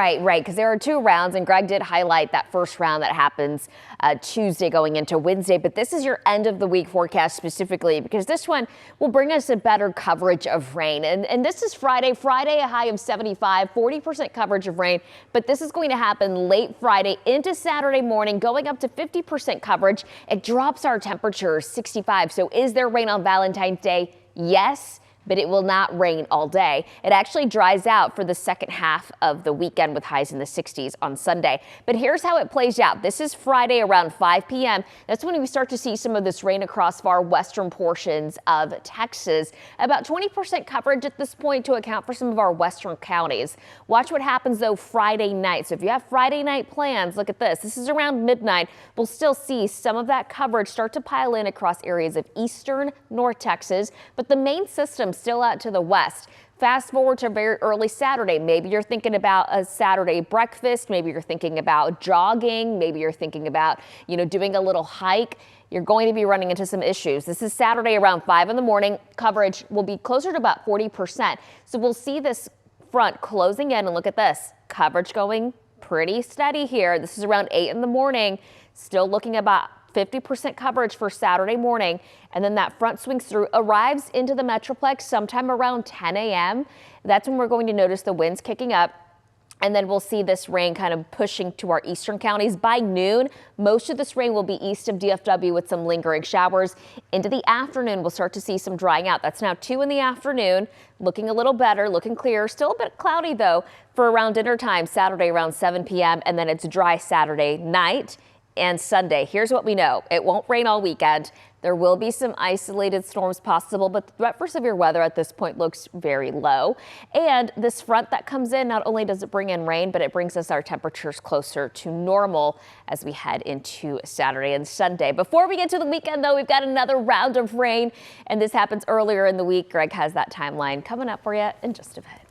Right, because there are two rounds, and Greg did highlight that first round that happens Tuesday going into Wednesday. But this is your end of the week forecast specifically, because this one will bring us a better coverage of rain. And this is Friday, a high of 75, 40% coverage of rain. But this is going to happen late Friday into Saturday morning, going up to 50% coverage. It drops our temperature 65. So is there rain on Valentine's Day? Yes. But it will not rain all day. It actually dries out for the second half of the weekend with highs in the 60s on Sunday. But here's how it plays out. This is Friday around 5 p.m. That's when we start to see some of this rain across far western portions of Texas. About 20% coverage at this point to account for some of our western counties. Watch what happens, though, Friday night. So if you have Friday night plans, look at this. This is around midnight. We'll still see some of that coverage start to pile in across areas of eastern North Texas. But the main system still out to the west. Fast forward to very early Saturday. Maybe you're thinking about a Saturday breakfast. Maybe you're thinking about jogging. Maybe you're thinking about, doing a little hike. You're going to be running into some issues. This is Saturday around 5 in the morning. Coverage will be closer to about 40%. So we'll see this front closing in, and look at this. Coverage going pretty steady here. This is around 8 in the morning. Still looking about 50% coverage for Saturday morning, and then that front swings through, arrives into the Metroplex sometime around 10 a.m. That's when we're going to notice the winds kicking up, and then we'll see this rain kind of pushing to our eastern counties. By noon, most of this rain will be east of DFW with some lingering showers. Into the afternoon, we'll start to see some drying out. That's now 2 in the afternoon, looking a little better, looking clear. Still a bit cloudy, though, for around dinner time, Saturday around 7 p.m., and then it's dry Saturday night and Sunday. Here's what we know. It won't rain all weekend. There will be some isolated storms possible, but the threat for severe weather at this point looks very low. And this front that comes in, not only does it bring in rain, but it brings us our temperatures closer to normal as we head into Saturday and Sunday. Before we get to the weekend, though, we've got another round of rain, and this happens earlier in the week. Greg has that timeline coming up for you in just a bit.